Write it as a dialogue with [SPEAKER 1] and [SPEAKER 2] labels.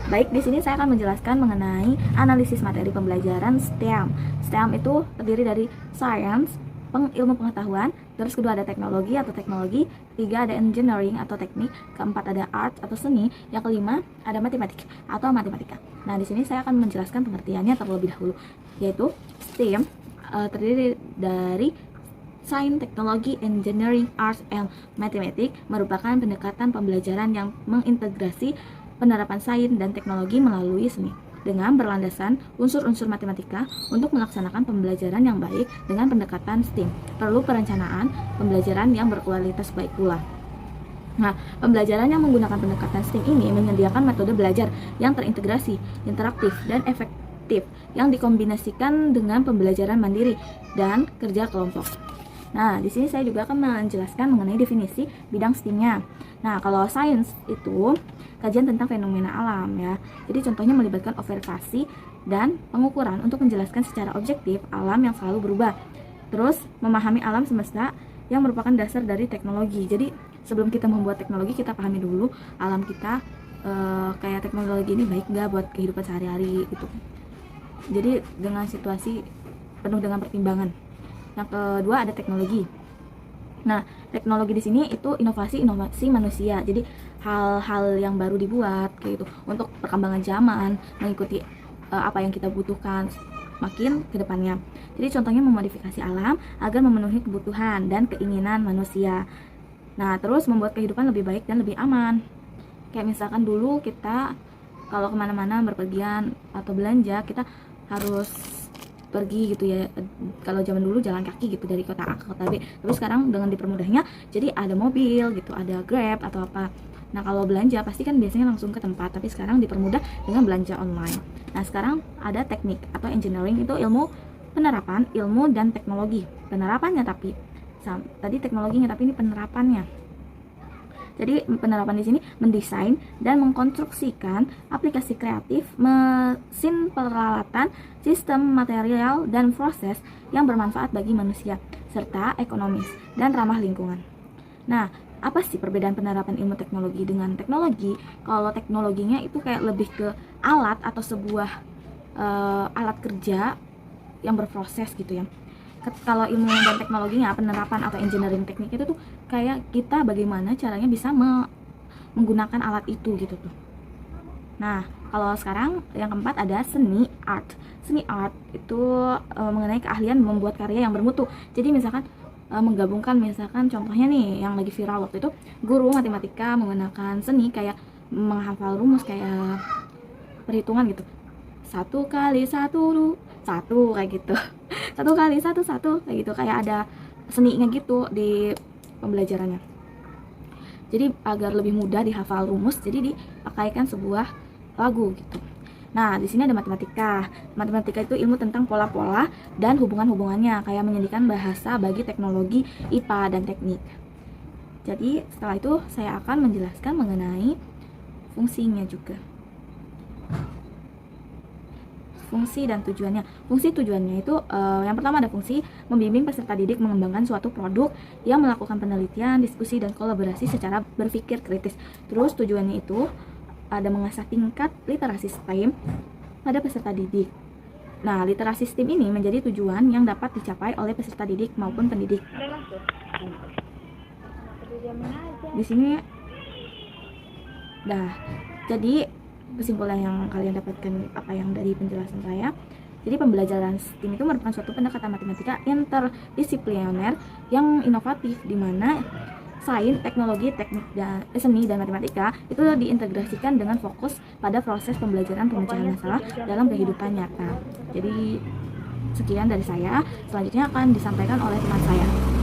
[SPEAKER 1] Baik, di sini saya akan menjelaskan mengenai analisis materi pembelajaran STEM. STEM itu terdiri dari science, ilmu pengetahuan, terus kedua ada teknologi atau teknologi, ketiga ada engineering atau teknik, keempat ada art atau seni, yang kelima ada matematik atau matematika. Nah, di sini saya akan menjelaskan pengertiannya terlebih dahulu, yaitu STEM terdiri dari Sains, Teknologi, Engineering, Arts, and Mathematics merupakan pendekatan pembelajaran yang mengintegrasi penerapan sains dan teknologi melalui seni dengan berlandaskan unsur-unsur matematika untuk melaksanakan pembelajaran yang baik dengan pendekatan STEAM. Perlu perencanaan pembelajaran yang berkualitas baik pula. Nah, pembelajaran yang menggunakan pendekatan STEAM ini menyediakan metode belajar yang terintegrasi, interaktif, dan efektif yang dikombinasikan dengan pembelajaran mandiri dan kerja kelompok. Nah, di sini saya juga akan menjelaskan mengenai definisi bidang STEAM-nya. Nah, kalau sains itu kajian tentang fenomena alam ya. Jadi contohnya melibatkan observasi dan pengukuran untuk menjelaskan secara objektif alam yang selalu berubah. Terus memahami alam semesta yang merupakan dasar dari teknologi. Jadi sebelum kita membuat teknologi, kita pahami dulu alam kita, kayak teknologi ini baik nggak buat kehidupan sehari-hari gitu. Jadi dengan situasi penuh dengan pertimbangan. Yang kedua ada teknologi. Nah, teknologi di sini itu inovasi manusia. Jadi hal-hal yang baru dibuat kayak gitu untuk perkembangan zaman, mengikuti apa yang kita butuhkan makin ke depannya. Jadi contohnya memodifikasi alam agar memenuhi kebutuhan dan keinginan manusia. Nah, terus membuat kehidupan lebih baik dan lebih aman. Kayak misalkan dulu kita kalau kemana-mana berpergian atau belanja, kita harus pergi gitu ya, kalau zaman dulu jalan kaki gitu dari kota A ke kota B. Terus sekarang dengan dipermudahnya jadi ada mobil gitu, ada Grab atau apa. Nah, kalau belanja pasti kan biasanya langsung ke tempat, tapi sekarang dipermudah dengan belanja online. Nah, sekarang ada teknik atau engineering, itu ilmu penerapan ilmu dan teknologi. Penerapannya tapi tadi teknologinya, tapi ini penerapannya. Jadi penerapan di sini mendesain dan mengkonstruksikan aplikasi kreatif, mesin peralatan, sistem material dan proses yang bermanfaat bagi manusia serta ekonomis dan ramah lingkungan. Nah, apa sih perbedaan penerapan ilmu teknologi dengan teknologi? Kalau teknologinya itu kayak lebih ke alat atau sebuah alat kerja yang berproses gitu ya. Kalau ilmu dan teknologinya, penerapan atau engineering teknik itu tuh kayak kita bagaimana caranya bisa menggunakan alat itu gitu tuh. Nah, kalau sekarang yang keempat ada seni art. Seni art itu mengenai keahlian membuat karya yang bermutu. Jadi misalkan menggabungkan, misalkan contohnya nih yang lagi viral waktu itu, guru matematika menggunakan seni kayak menghafal rumus kayak perhitungan gitu. 1 kali 1 kayak gitu. 1 kali 1 kayak gitu, kayak ada seninya gitu di pembelajarannya. Jadi agar lebih mudah dihafal rumus, jadi dipakaikan sebuah lagu gitu. Nah, di sini ada matematika. Matematika itu ilmu tentang pola-pola dan hubungan-hubungannya, kayak menjadikan bahasa bagi teknologi IPA dan teknik. Jadi setelah itu saya akan menjelaskan mengenai fungsinya juga. Fungsi dan tujuannya. Fungsi tujuannya itu yang pertama ada fungsi membimbing peserta didik mengembangkan suatu produk yang melakukan penelitian, diskusi dan kolaborasi secara berpikir kritis. Terus tujuannya itu ada mengasah tingkat literasi STEM pada peserta didik. Nah, literasi STEM ini menjadi tujuan yang dapat dicapai oleh peserta didik maupun pendidik. Di sini jadi kesimpulan yang kalian dapatkan apa yang dari penjelasan saya. Jadi pembelajaran STEM itu merupakan suatu pendekatan matematika interdisipliner yang inovatif di mana sains, teknologi, teknik dan seni dan matematika itu diintegrasikan dengan fokus pada proses pembelajaran pemecahan masalah dalam kehidupan nyata. Jadi sekian dari saya, selanjutnya akan disampaikan oleh teman saya.